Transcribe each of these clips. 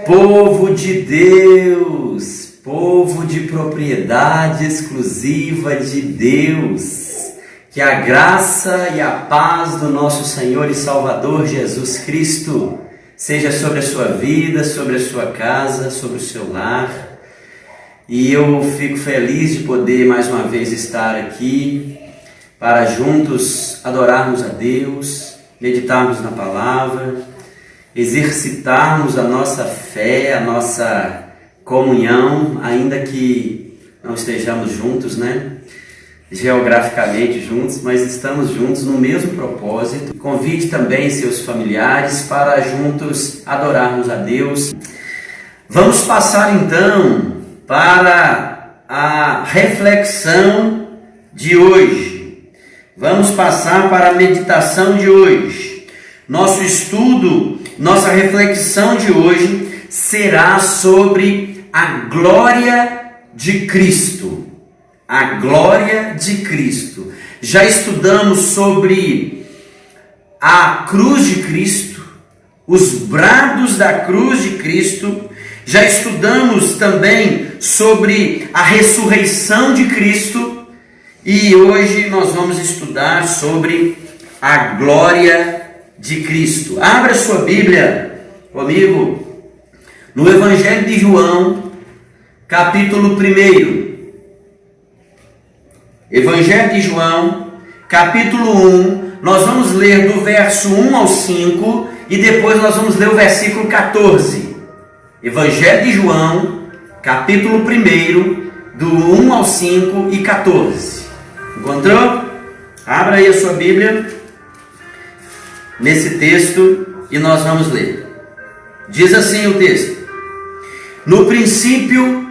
Povo de Deus, povo de propriedade exclusiva de Deus, que a graça e a paz do nosso Senhor e Salvador Jesus Cristo seja sobre a sua vida, sobre a sua casa, sobre o seu lar. E eu fico feliz de poder mais uma vez estar aqui para juntos adorarmos a Deus, meditarmos na palavra, exercitarmos a nossa fé, a nossa comunhão, ainda que não estejamos juntos, geograficamente juntos, mas estamos juntos no mesmo propósito. Convide também seus familiares para juntos adorarmos a Deus. Vamos passar então para a reflexão de hoje. Vamos passar para a meditação de hoje. Nosso estudo, nossa reflexão de hoje será sobre a glória de Cristo. A glória de Cristo. Já estudamos sobre a cruz de Cristo, os brados da cruz de Cristo. Já estudamos também sobre a ressurreição de Cristo. E hoje nós vamos estudar sobre a glória de Cristo. Abra sua Bíblia comigo no Evangelho de João, capítulo 1. Evangelho de João, capítulo 1, nós vamos ler do verso 1 ao 5 e depois nós vamos ler o versículo 14. Evangelho de João, capítulo 1, do 1 ao 5 e 14. Encontrou? Abra aí a sua Bíblia nesse texto e nós vamos ler. Diz assim o texto: No princípio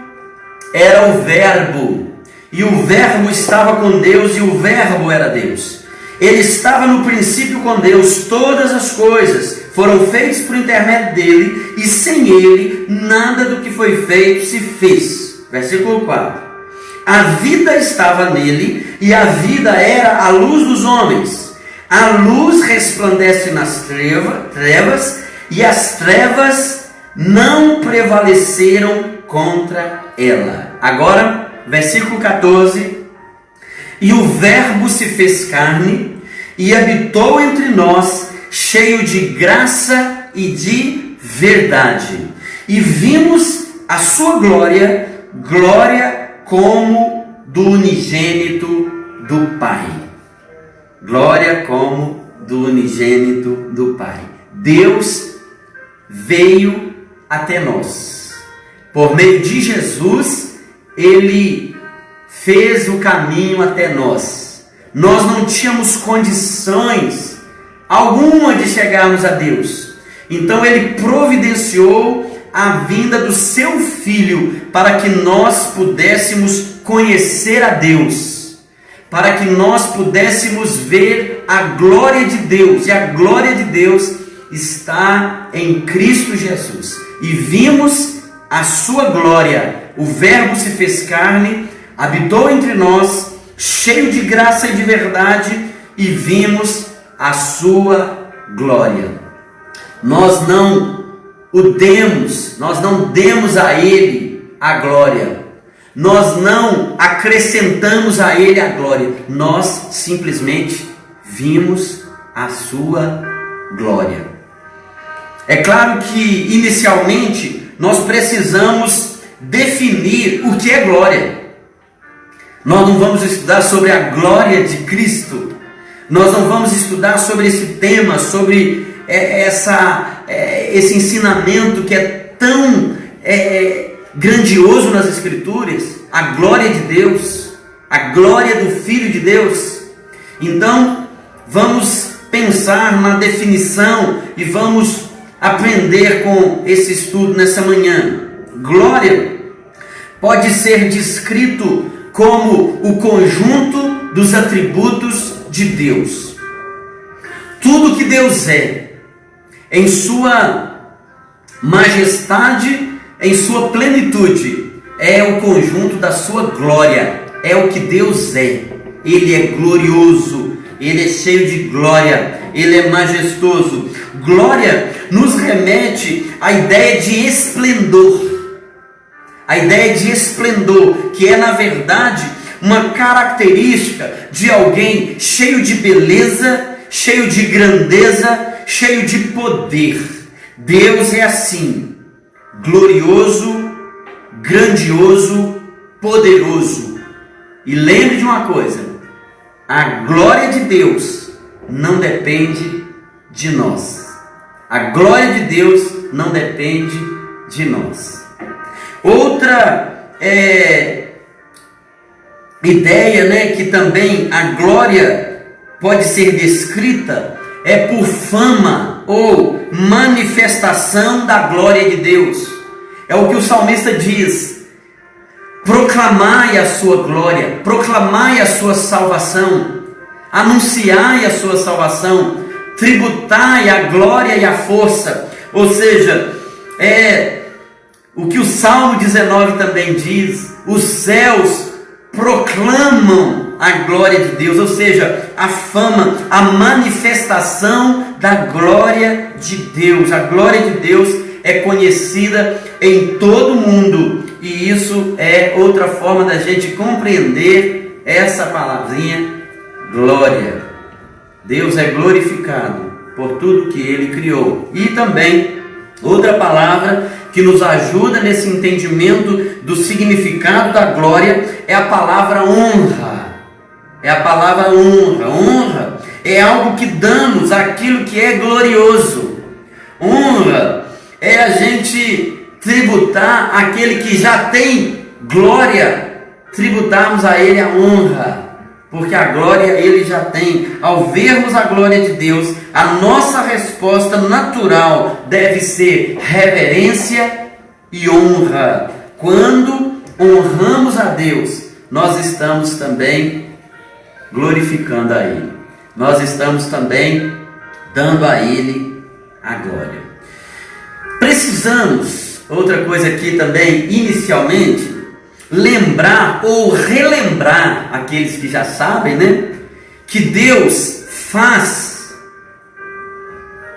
era o Verbo, e o Verbo estava com Deus, e o Verbo era Deus. Ele estava no princípio com Deus. Todas as coisas foram feitas por intermédio dele, e sem ele nada do que foi feito se fez. Versículo 4. A vida estava nele, e a vida era a luz dos homens. A luz resplandece nas trevas, e as trevas não prevaleceram contra ela. Agora, versículo 14. E o Verbo se fez carne e habitou entre nós, cheio de graça e de verdade. E vimos a sua glória, glória como do unigênito do Pai. Glória como do unigênito do Pai. Deus veio até nós. Por meio de Jesus, Ele fez o caminho até nós. Nós não tínhamos condições alguma de chegarmos a Deus. Então Ele providenciou a vinda do Seu Filho para que nós pudéssemos conhecer a Deus, para que nós pudéssemos ver a glória de Deus. E a glória de Deus está em Cristo Jesus. E vimos a sua glória. O Verbo se fez carne, habitou entre nós, cheio de graça e de verdade, e vimos a sua glória. Nós não demos a Ele a glória. Nós não acrescentamos a Ele a glória. Nós simplesmente vimos a sua glória. É claro que inicialmente nós precisamos definir o que é glória. Nós não vamos estudar sobre a glória de Cristo. Nós não vamos estudar sobre esse tema, sobre esse ensinamento que é tão grandioso nas Escrituras, a glória de Deus, a glória do Filho de Deus. Então, vamos pensar na definição e vamos aprender com esse estudo nessa manhã. Glória pode ser descrito como o conjunto dos atributos de Deus. Tudo que Deus é, em sua majestade, em sua plenitude, é o conjunto da sua glória, é o que Deus é. Ele é glorioso, Ele é cheio de glória, Ele é majestoso. glória nos remete à ideia de esplendor. A ideia de esplendor, que é na verdade uma característica de alguém cheio de beleza, cheio de grandeza, cheio de poder. Deus é assim, glorioso, grandioso, poderoso. E lembre de uma coisa: a glória de Deus não depende de nós. A glória de Deus não depende de nós. Outra ideia, né, que também a glória pode ser descrita é por fama ou manifestação da glória de Deus. É o que o salmista diz: proclamai a sua glória, proclamai a sua salvação, anunciai a sua salvação, tributai a glória e a força. Ou seja, o que o Salmo 19 também diz: os céus proclamam a glória de Deus, ou seja, a fama, a manifestação da glória de Deus. A glória de Deus é conhecida em todo o mundo, e isso é outra forma da gente compreender essa palavrinha glória. Deus é glorificado por tudo que Ele criou. E também outra palavra que nos ajuda nesse entendimento do significado da glória é a palavra honra. É a palavra honra. Honra é algo que damos àquilo que é glorioso. Honra é a gente tributar aquele que já tem glória, tributarmos a Ele a honra, porque a glória Ele já tem. Ao vermos a glória de Deus, a nossa resposta natural deve ser reverência e honra. Quando honramos a Deus, nós estamos também glorificando a Ele. Nós estamos também dando a Ele a glória. Precisamos, outra coisa aqui também, inicialmente, lembrar ou relembrar aqueles que já sabem, né? Que Deus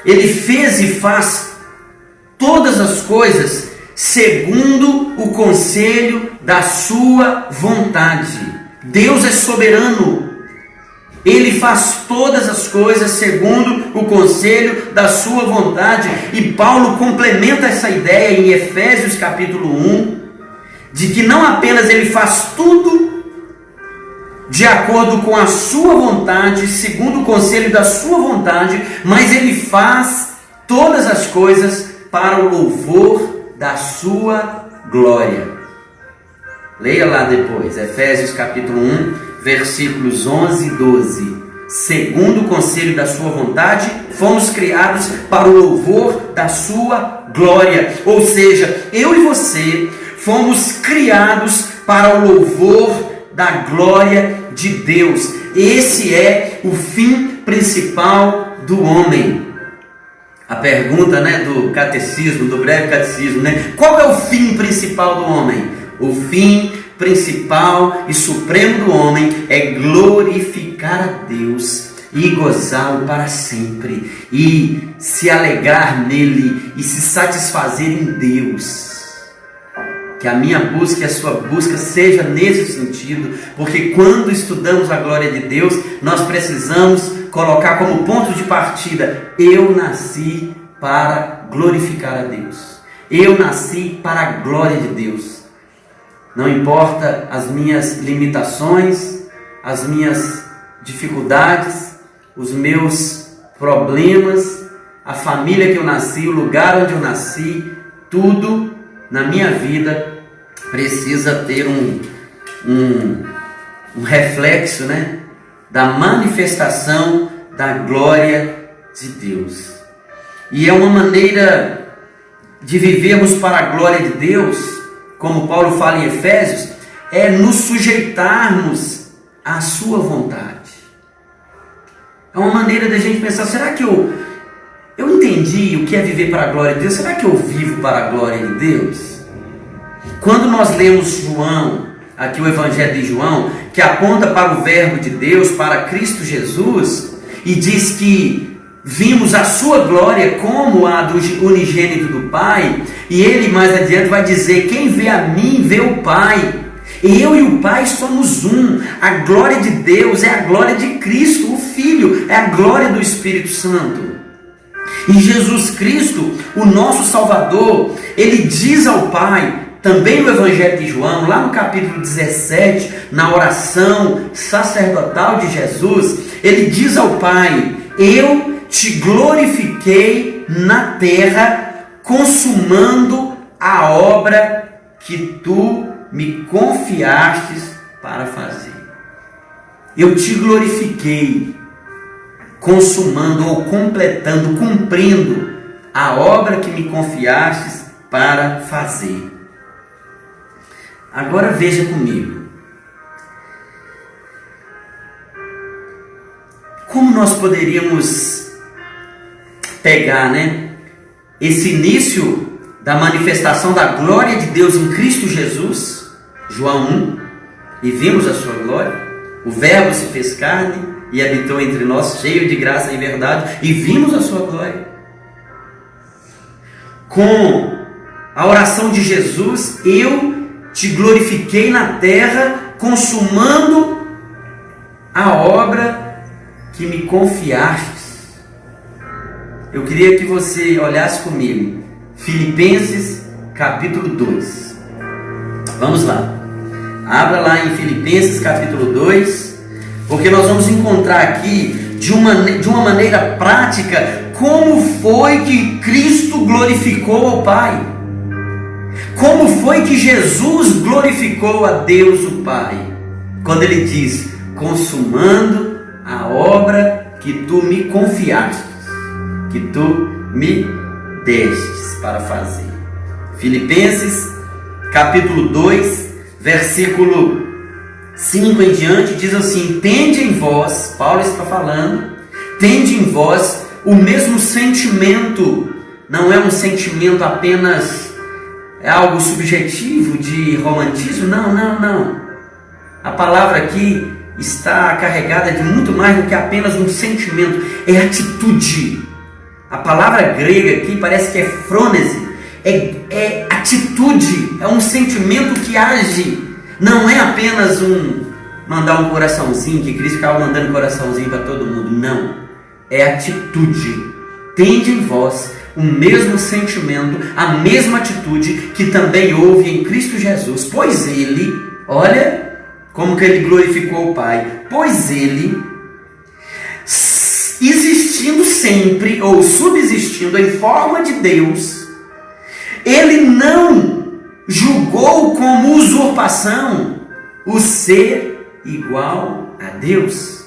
Ele fez e faz todas as coisas segundo o conselho da sua vontade. Deus é soberano. Ele faz todas as coisas segundo o conselho da sua vontade. E Paulo complementa essa ideia em Efésios capítulo 1, de que não apenas Ele faz tudo de acordo com a sua vontade, segundo o conselho da sua vontade, mas Ele faz todas as coisas para o louvor da sua glória. Leia lá depois, Efésios capítulo 1, versículos 11 e 12. Segundo o conselho da sua vontade, fomos criados para o louvor da sua glória. Ou seja, eu e você fomos criados para o louvor da glória de Deus. Esse é o fim principal do homem. A pergunta, né, do catecismo, do breve catecismo, né? Qual é o fim principal do homem? O fim principal e supremo do homem é glorificar a Deus e gozá-lo para sempre, e se alegrar nele e se satisfazer em Deus. Que a minha busca e a sua busca seja nesse sentido, porque quando estudamos a glória de Deus, nós precisamos colocar como ponto de partida: eu nasci para glorificar a Deus, eu nasci para a glória de Deus. Não importa as minhas limitações, as minhas dificuldades, os meus problemas, a família que eu nasci, o lugar onde eu nasci, tudo na minha vida precisa ter um reflexo, né, da manifestação da glória de Deus. E é uma maneira de vivermos para a glória de Deus, como Paulo fala em Efésios, é nos sujeitarmos à sua vontade. É uma maneira da gente pensar: será que eu entendi o que é viver para a glória de Deus? Será que eu vivo para a glória de Deus? Quando nós lemos João, aqui o Evangelho de João, que aponta para o verbo de Deus, para Cristo Jesus, e diz que vimos a sua glória como a do unigênito do Pai, e ele mais adiante vai dizer: quem vê a mim vê o Pai. Eu e o Pai somos um. A glória de Deus é a glória de Cristo, o Filho, é a glória do Espírito Santo. E Jesus Cristo, o nosso Salvador, ele diz ao Pai, também no Evangelho de João, lá no capítulo 17, na oração sacerdotal de Jesus, ele diz ao Pai: eu te glorifiquei na terra, consumando a obra que tu me confiastes para fazer. Eu te glorifiquei, consumando ou completando, cumprindo a obra que me confiastes para fazer. Agora veja comigo. Como nós poderíamos pegar, esse início da manifestação da glória de Deus em Cristo Jesus, João 1, e vimos a sua glória, o Verbo se fez carne e habitou entre nós, cheio de graça e verdade, e vimos a sua glória. Com a oração de Jesus: eu te glorifiquei na terra, consumando a obra que me confiastes. Eu queria que você olhasse comigo Filipenses capítulo 2. Vamos lá. Abra lá em Filipenses capítulo 2, porque nós vamos encontrar aqui de uma maneira prática como foi que Cristo glorificou ao Pai. Como foi que Jesus glorificou a Deus o Pai? Quando ele diz: consumando a obra que tu me confiastes, que tu me destes para fazer. Filipenses capítulo 2, versículo 5 em diante, diz assim: tende em vós, Paulo está falando, tende em vós o mesmo sentimento. Não é um sentimento apenas, é algo subjetivo de romantismo, não. A palavra aqui está carregada de muito mais do que apenas um sentimento, é atitude. A palavra grega aqui parece que é frônese, é atitude, é um sentimento que age, não é apenas mandar um coraçãozinho, que Cristo ficava mandando coraçãozinho para todo mundo, não, é atitude. Tende em vós o mesmo sentimento, a mesma atitude que também houve em Cristo Jesus, pois ele, olha como que ele glorificou o Pai, pois ele, existindo sempre ou subsistindo em forma de Deus, ele não julgou como usurpação o ser igual a Deus.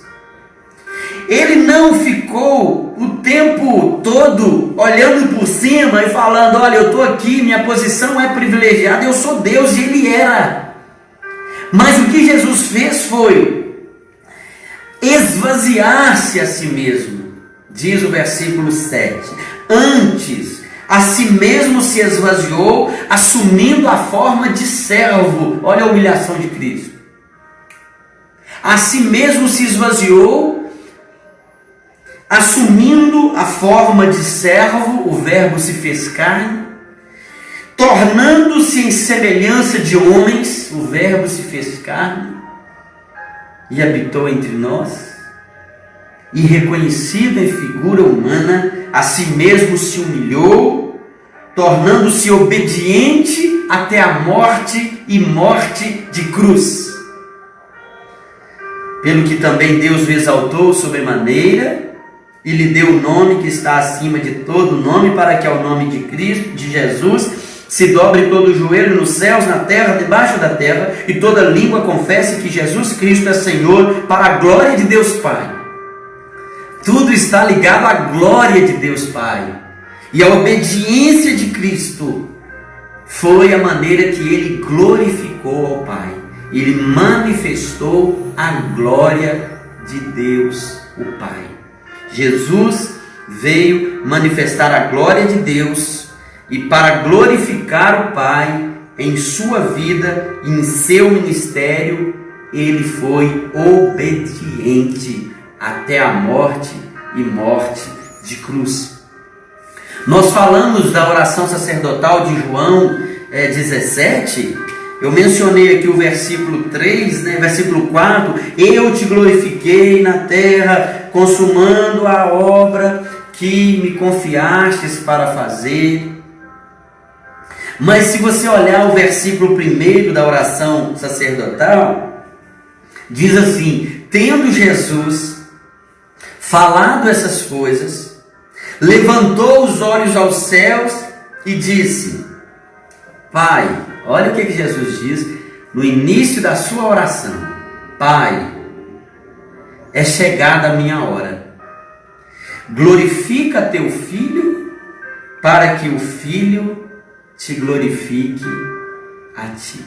Ele não ficou o tempo todo olhando por cima e falando: olha, eu estou aqui, minha posição é privilegiada, eu sou Deus, e ele era. Mas o que Jesus fez foi esvaziar-se a si mesmo, diz o versículo 7. Antes, a si mesmo se esvaziou, assumindo a forma de servo. Olha a humilhação de Cristo. A si mesmo se esvaziou, assumindo a forma de servo, o Verbo se fez carne, tornando-se em semelhança de homens, o Verbo se fez carne e habitou entre nós, e reconhecido em figura humana, a si mesmo se humilhou, tornando-se obediente até a morte e morte de cruz. Pelo que também Deus o exaltou sobremaneira e lhe deu o nome que está acima de todo nome, para que ao nome de Cristo, de Jesus, se dobre todo o joelho nos céus, na terra, debaixo da terra, e toda língua confesse que Jesus Cristo é Senhor, para a glória de Deus Pai. Tudo está ligado à glória de Deus Pai. E a obediência de Cristo foi a maneira que ele glorificou ao Pai. Ele manifestou a glória de Deus o Pai. Jesus veio manifestar a glória de Deus e para glorificar o Pai em sua vida, em seu ministério, ele foi obediente até a morte e morte de cruz. Nós falamos da oração sacerdotal de João 17, eu mencionei aqui o versículo 3, versículo 4, eu te glorifiquei na terra, consumando a obra que me confiastes para fazer. Mas se você olhar o versículo 1 da oração sacerdotal, diz assim: tendo Jesus falado essas coisas, levantou os olhos aos céus e disse: Pai, olha o que Jesus diz no início da sua oração: Pai, é chegada a minha hora. Glorifica teu Filho, para que o Filho te glorifique a ti.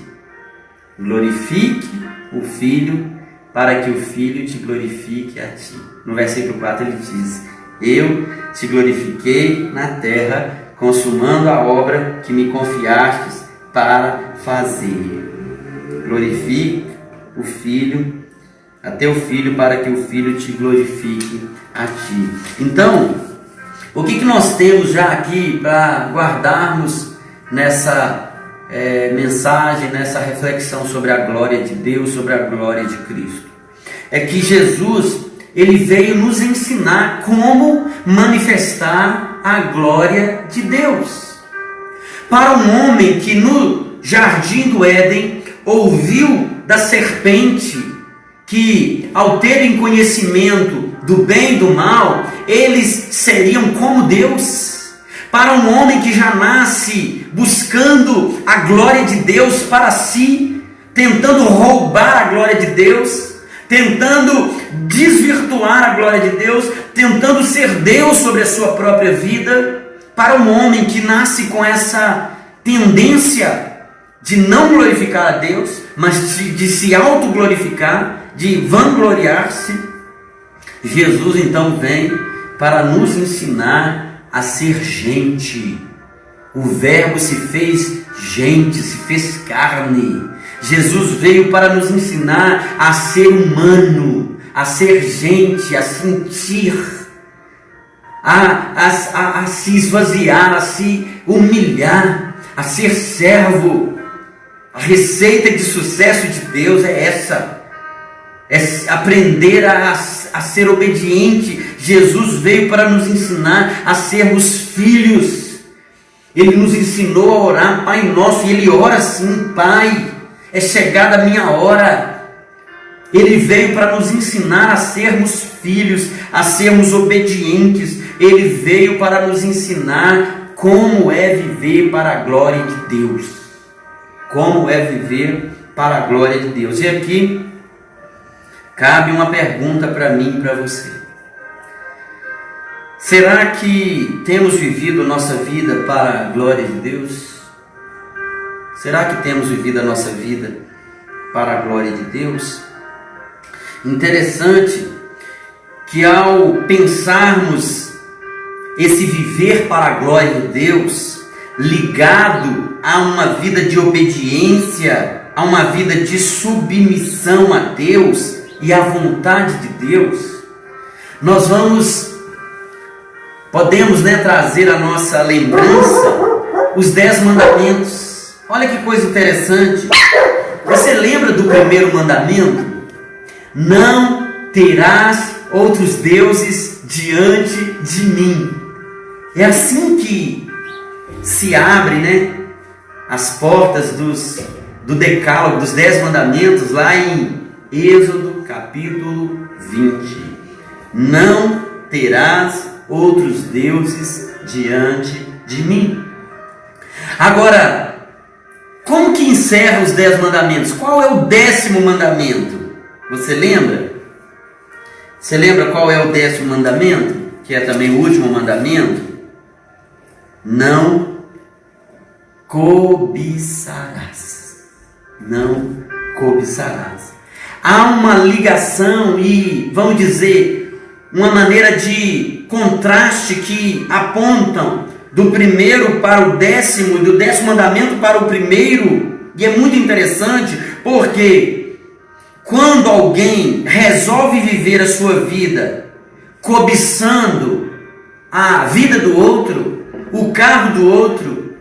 Glorifique o Filho, para que o Filho te glorifique a ti. No versículo 4 ele diz: eu te glorifiquei na terra, consumando a obra que me confiastes para fazer. Glorifique o Filho, a teu Filho, para que o Filho te glorifique a ti. Então, o que nós temos já aqui para guardarmos nessa mensagem, nessa reflexão sobre a glória de Deus, sobre a glória de Cristo? É que Jesus, ele veio nos ensinar como manifestar a glória de Deus. Para um homem que no jardim do Éden ouviu da serpente que, ao terem conhecimento do bem e do mal, eles seriam como Deus. Para um homem que já nasce buscando a glória de Deus para si, tentando roubar a glória de Deus, tentando desvirtuar a glória de Deus, tentando ser Deus sobre a sua própria vida, para um homem que nasce com essa tendência de não glorificar a Deus, mas de se autoglorificar, de vangloriar-se, Jesus então vem para nos ensinar a ser gente. O Verbo se fez gente, se fez carne. Jesus veio para nos ensinar a ser humano, a ser gente, a sentir, a se esvaziar, a se humilhar, a ser servo. A receita de sucesso de Deus é essa. É aprender a ser obediente. Jesus veio para nos ensinar a sermos filhos. Ele nos ensinou a orar Pai Nosso, e ele ora assim: Pai, é chegada a minha hora. Ele veio para nos ensinar a sermos filhos, a sermos obedientes. Ele veio para nos ensinar como é viver para a glória de Deus. Como é viver para a glória de Deus. E aqui cabe uma pergunta para mim e para você. Será que temos vivido nossa vida para a glória de Deus? Será que temos vivido a nossa vida para a glória de Deus? Interessante que, ao pensarmos esse viver para a glória de Deus, ligado a uma vida de obediência, a uma vida de submissão a Deus e à vontade de Deus, nós podemos trazer à nossa lembrança os 10 mandamentos. Olha que coisa interessante. Você lembra do primeiro mandamento? Não terás outros deuses diante de mim. É assim que se abre, as portas do decálogo, dos 10 mandamentos, lá em Êxodo capítulo 20. Não terás outros deuses diante de mim. Agora, como que encerra os 10 mandamentos? Qual é o 10º mandamento? Você lembra? Você lembra qual é o 10º mandamento? Que é também o último mandamento? Não cobiçarás. Não cobiçarás. Há uma ligação e, vamos dizer, uma maneira de contraste que apontam do primeiro para o 10º e do 10º mandamento para o primeiro. E é muito interessante porque quando alguém resolve viver a sua vida cobiçando a vida do outro, o carro do outro,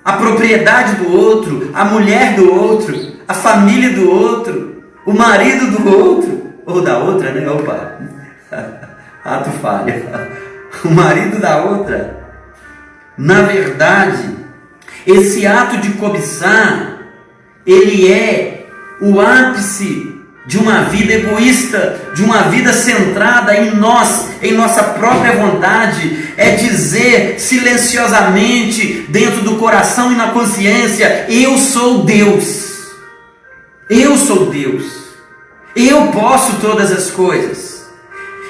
a propriedade do outro, a mulher do outro, a família do outro, o marido do outro, ou da outra, né? Opa, ato falha. O marido da outra. Na verdade, esse ato de cobiçar, ele é o ápice de uma vida egoísta, de uma vida centrada em nós, em nossa própria vontade. É dizer silenciosamente, dentro do coração e na consciência: eu sou Deus, eu sou Deus, eu posso todas as coisas,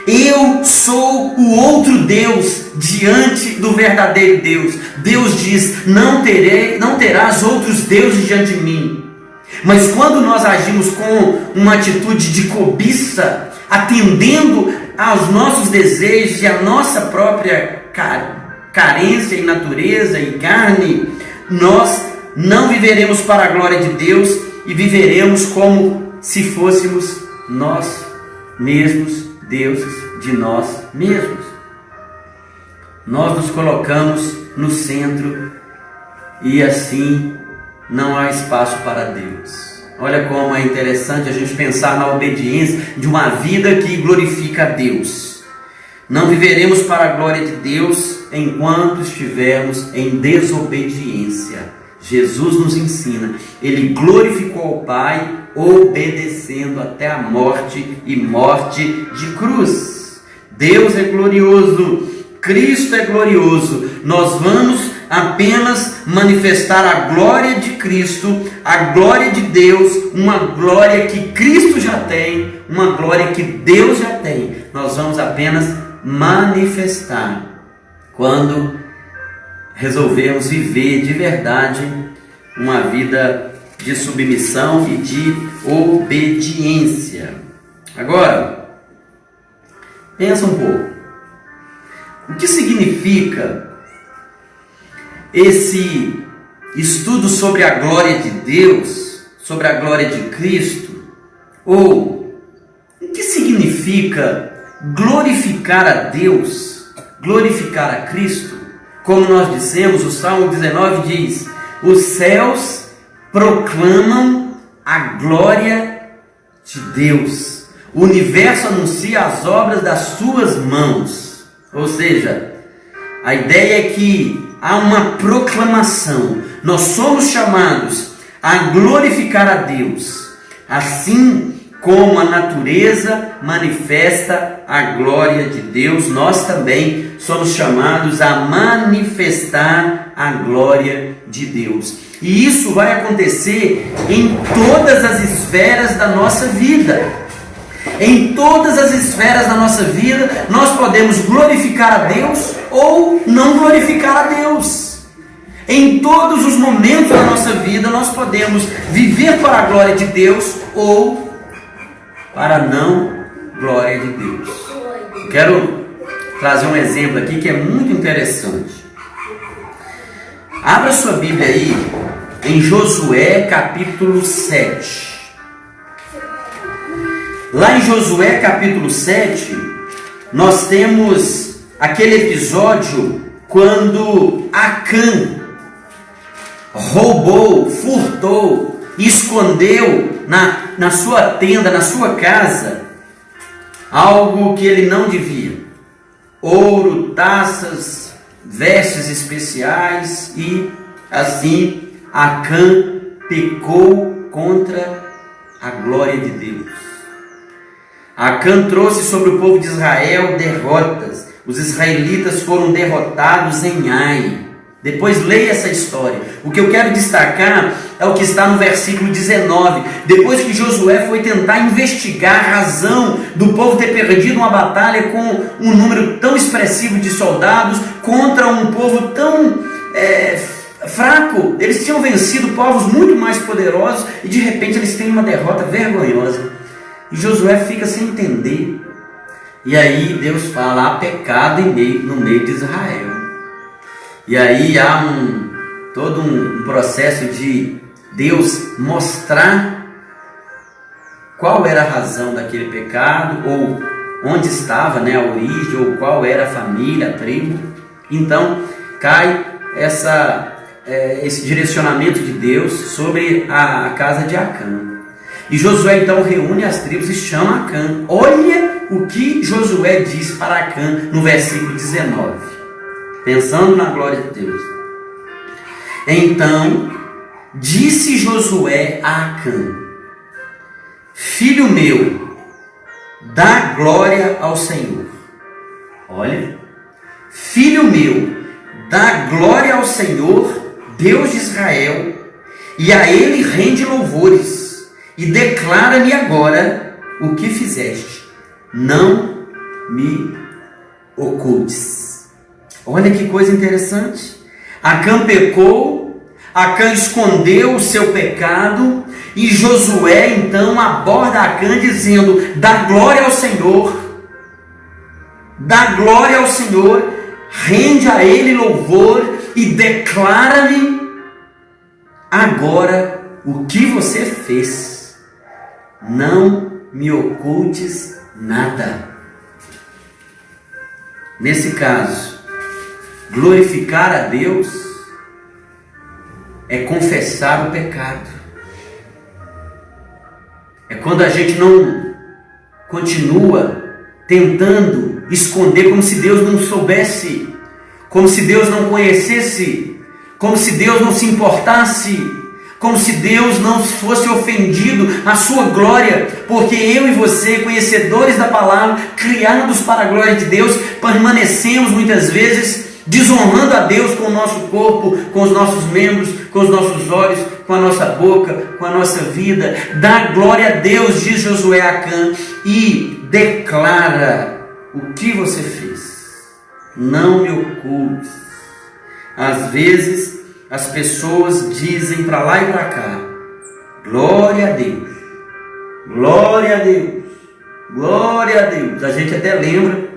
eu sou o outro Deus diante do verdadeiro Deus. Deus diz: não terás outros deuses diante de mim. Mas quando nós agimos com uma atitude de cobiça, atendendo aos nossos desejos e à nossa própria carência e natureza e carne, nós não viveremos para a glória de Deus e viveremos como se fôssemos nós mesmos deuses de nós mesmos. Nós nos colocamos no centro e assim não há espaço para Deus. Olha como é interessante a gente pensar na obediência de uma vida que glorifica a Deus. Não viveremos para a glória de Deus enquanto estivermos em desobediência. Jesus nos ensina, ele glorificou ao Pai obedecendo até a morte e morte de cruz. Deus é glorioso, Cristo é glorioso. Nós vamos apenas manifestar a glória de Cristo, a glória de Deus, uma glória que Cristo já tem, uma glória que Deus já tem. Nós vamos apenas manifestar quando resolvermos viver de verdade uma vida de submissão e de obediência. Agora, pensa um pouco. O que significa esse estudo sobre a glória de Deus, sobre a glória de Cristo? Ou o que significa glorificar a Deus, glorificar a Cristo? Como nós dissemos, o Salmo 19 diz: os céus proclamam a glória de Deus, o universo anuncia as obras das suas mãos. Ou seja, a ideia é que há uma proclamação. Nós somos chamados a glorificar a Deus, assim como a natureza manifesta a glória de Deus, nós também somos chamados a manifestar a glória de Deus. E isso vai acontecer em todas as esferas da nossa vida. Em todas as esferas da nossa vida, nós podemos glorificar a Deus ou não glorificar a Deus. Em todos os momentos da nossa vida, nós podemos viver para a glória de Deus ou para a não glória de Deus. Eu quero trazer um exemplo aqui que é muito interessante. Abra sua Bíblia aí em Josué capítulo 7. Lá em Josué capítulo 7, nós temos aquele episódio quando Acã roubou, furtou, escondeu na sua tenda, na sua casa, algo que ele não devia: ouro, taças, vestes especiais, e assim Acã pecou contra a glória de Deus. Acã trouxe sobre o povo de Israel derrotas. Os israelitas foram derrotados em Ai. Depois leia essa história. O que eu quero destacar é o que está no versículo 19. Depois que Josué foi tentar investigar a razão do povo ter perdido uma batalha com um número tão expressivo de soldados contra um povo tão fraco. Eles tinham vencido povos muito mais poderosos e de repente eles têm uma derrota vergonhosa. E Josué fica sem entender. E aí Deus fala: há pecado no meio de Israel. E aí há todo um processo de Deus mostrar qual era a razão daquele pecado, ou onde estava, né, a origem, ou qual era a família, a tribo. Então cai esse direcionamento de Deus sobre a casa de Acã. E Josué então reúne as tribos e chama Acã. Olha o que Josué diz para Acã no versículo 19, pensando na glória de Deus. Então disse Josué a Acã: filho meu, dá glória ao Senhor. Olha, filho meu, dá glória ao Senhor, Deus de Israel, e a Ele rende louvores, e declara-me agora o que fizeste. Não me ocultes. Olha que coisa interessante. Acã pecou, Acã escondeu o seu pecado, e Josué então aborda Acã dizendo: dá glória ao Senhor, dá glória ao Senhor, rende a Ele louvor e declara-me agora o que você fez. Não me ocultes nada. Nesse caso, glorificar a Deus é confessar o pecado. É quando a gente não continua tentando esconder, como se Deus não soubesse, como se Deus não conhecesse, como se Deus não se importasse, como se Deus não fosse ofendido à sua glória, porque eu e você, conhecedores da palavra, criados para a glória de Deus, permanecemos muitas vezes desonrando a Deus com o nosso corpo, com os nossos membros, com os nossos olhos, com a nossa boca, com a nossa vida. Dá glória a Deus, diz Josué a Acã, e declara o que você fez. Não me ocultes. Às vezes as pessoas dizem para lá e para cá: glória a Deus, glória a Deus, glória a Deus. A gente até lembra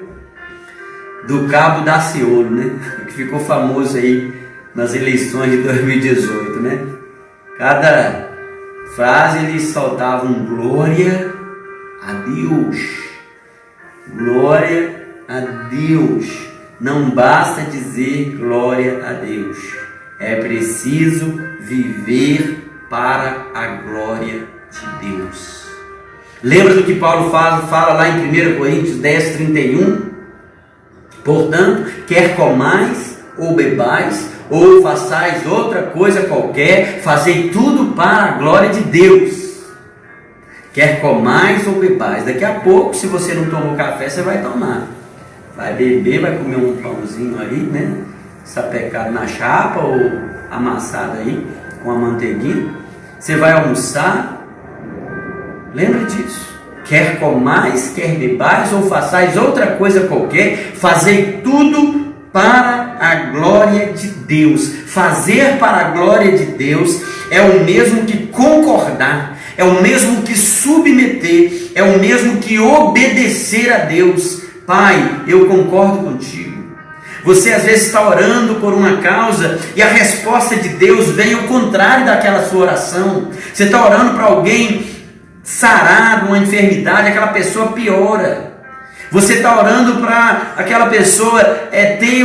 do Cabo Daciolo, né? Que ficou famoso aí nas eleições de 2018, né? Cada frase ele soltava um glória a Deus, glória a Deus. Não basta dizer glória a Deus, é preciso viver para a glória de Deus. Lembra do que Paulo fala lá em 1 Coríntios 10, 31? Portanto, quer comais ou bebais, ou façais outra coisa qualquer, fazei tudo para a glória de Deus. Quer comais ou bebais. Daqui a pouco, se você não tomou café, você vai tomar. Vai beber, vai comer um pãozinho aí, né? Sapecado na chapa ou amassado aí com a manteiguinha. Você vai almoçar. Lembra disso. Quer comais, quer bebais, ou façais outra coisa qualquer, fazei tudo para a glória de Deus. Fazer para a glória de Deus é o mesmo que concordar, é o mesmo que submeter, é o mesmo que obedecer a Deus. Pai, eu concordo contigo. Você às vezes está orando por uma causa e a resposta de Deus vem ao contrário daquela sua oração. Você está orando para alguém sarado, uma enfermidade, aquela pessoa piora. Você está orando para aquela pessoa ter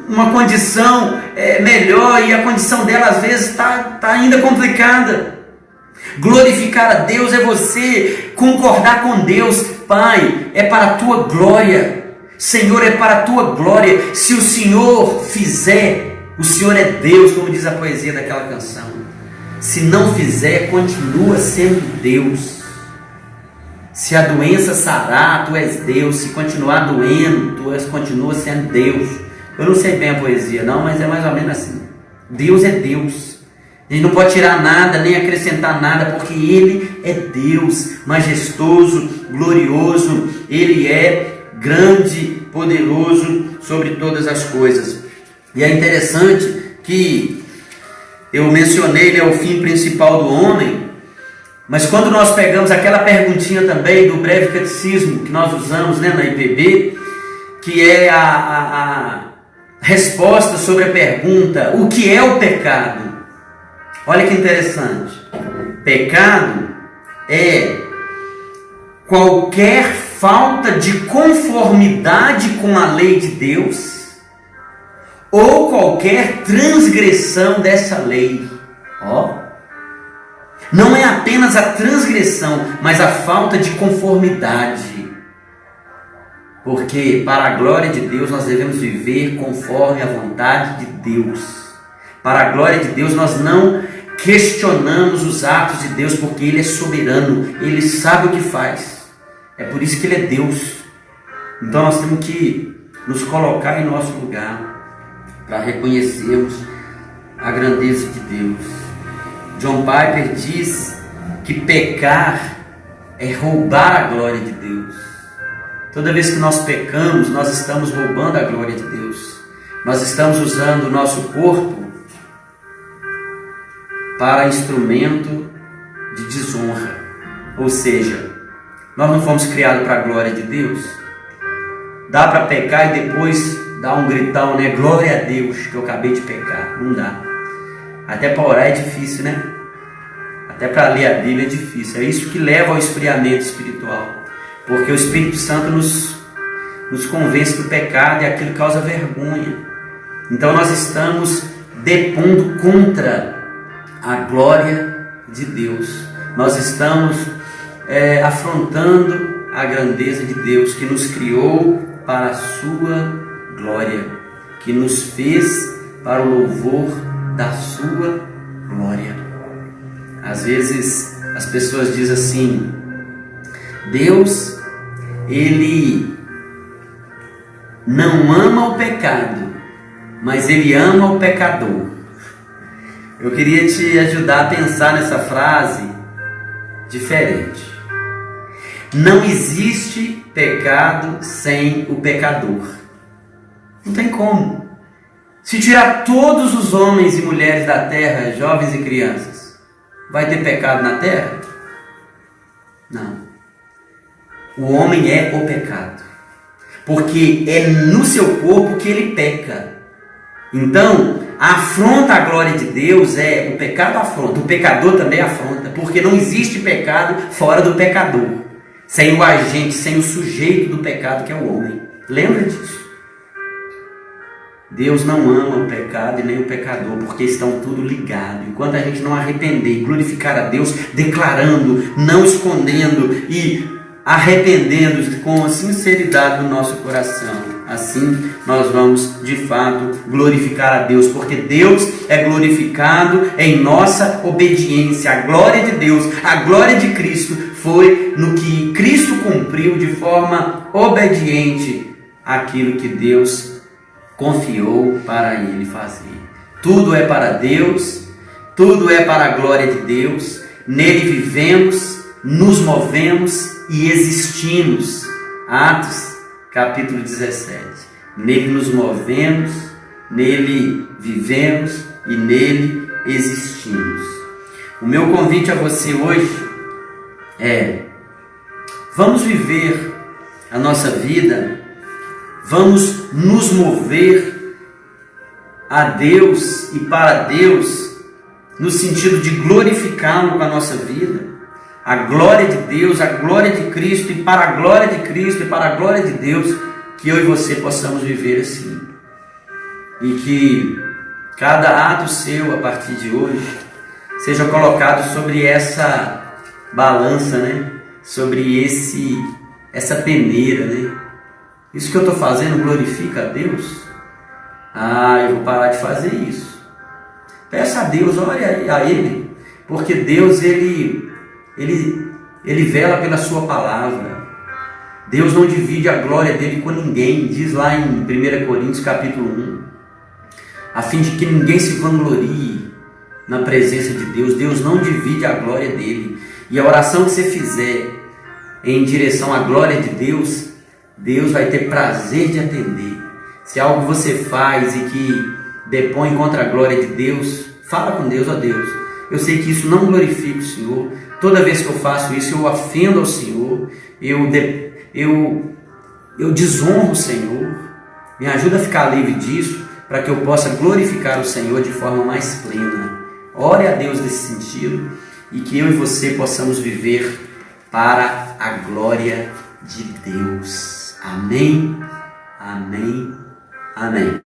uma condição melhor, e a condição dela às vezes está ainda complicada. Glorificar a Deus é você concordar com Deus. Pai, é para a tua glória. Senhor, é para a tua glória. Se o Senhor fizer, o Senhor é Deus, como diz a poesia daquela canção. Se não fizer, continua sendo Deus. Se a doença sarar, tu és Deus. Se continuar doendo, tu continua sendo Deus. Eu não sei bem a poesia não, mas é mais ou menos assim. Deus é Deus. A gente não pode tirar nada, nem acrescentar nada, porque Ele é Deus, majestoso, glorioso. Ele é grande, poderoso sobre todas as coisas. E é interessante que eu mencionei, né, o fim principal do homem, mas quando nós pegamos aquela perguntinha também do breve catecismo que nós usamos, né, na IPB, que é a resposta sobre a pergunta: o que é o pecado? Olha que interessante. Pecado é qualquer falta de conformidade com a lei de Deus ou qualquer transgressão dessa lei. Não é apenas a transgressão, mas a falta de conformidade. Porque para a glória de Deus nós devemos viver conforme a vontade de Deus. Para a glória de Deus nós não questionamos os atos de Deus, porque Ele é soberano, Ele sabe o que faz. É por isso que Ele é Deus. Então nós temos que nos colocar em nosso lugar para reconhecermos a grandeza de Deus. John Piper diz que pecar é roubar a glória de Deus. Toda vez que nós pecamos, nós estamos roubando a glória de Deus. Nós estamos usando o nosso corpo para instrumento de desonra. Ou seja, nós não fomos criados para a glória de Deus. Dá para pecar e depois dar um gritão, né? Glória a Deus que eu acabei de pecar. Não dá. Até para orar é difícil, né? Até para ler a Bíblia é difícil. É isso que leva ao esfriamento espiritual. Porque o Espírito Santo nos convence do pecado e aquilo causa vergonha. Então nós estamos depondo contra a glória de Deus. Nós estamos afrontando a grandeza de Deus, que nos criou para a sua glória, que nos fez para o louvor da sua glória. Às vezes as pessoas dizem assim: Deus, Ele não ama o pecado, mas Ele ama o pecador. Eu queria te ajudar a pensar nessa frase diferente. Não existe pecado sem o pecador. Não tem como. Se tirar todos os homens e mulheres da terra, jovens e crianças, vai ter pecado na terra? Não. O homem é o pecado. Porque é no seu corpo que ele peca. Então, a afronta à glória de Deus o pecado afronta. O pecador também afronta. Porque não existe pecado fora do pecador. Sem o agente, sem o sujeito do pecado, que é o homem. Lembra disso? Deus não ama o pecado e nem o pecador, porque estão tudo ligados. Enquanto a gente não arrepender e glorificar a Deus, declarando, não escondendo e arrependendo com sinceridade no nosso coração, assim nós vamos de fato glorificar a Deus, porque Deus é glorificado em nossa obediência. A glória de Deus, a glória de Cristo foi no que Cristo cumpriu de forma obediente aquilo que Deus confiou para Ele fazer. Tudo é para Deus, tudo é para a glória de Deus. Nele vivemos, nos movemos e existimos. Atos capítulo 17. Nele nos movemos, nele vivemos e nele existimos. O meu convite a você hoje vamos viver a nossa vida, vamos nos mover a Deus e para Deus, no sentido de glorificá-lo com a nossa vida. A glória de Deus, a glória de Cristo, e para a glória de Cristo e para a glória de Deus, que eu e você possamos viver assim. E que cada ato seu, a partir de hoje, seja colocado sobre essa balança, né? Sobre essa peneira, né? Isso que eu estou fazendo glorifica a Deus? Eu vou parar de fazer isso. Peça a Deus, olha a Ele, porque Deus, Ele vela pela sua palavra. Deus não divide a glória dele com ninguém, diz lá em 1 Coríntios capítulo 1, a fim de que ninguém se vanglorie na presença de Deus. Deus não divide a glória dele. E a oração que você fizer em direção à glória de Deus, Deus vai ter prazer de atender. Se é algo que você faz e que depõe contra a glória de Deus, fala com Deus: ó Deus, eu sei que isso não glorifica o Senhor. Toda vez que eu faço isso, eu ofendo ao Senhor, eu desonro o Senhor. Me ajuda a ficar livre disso, para que eu possa glorificar o Senhor de forma mais plena. Ore a Deus nesse sentido, e que eu e você possamos viver para a glória de Deus. Amém, amém, amém.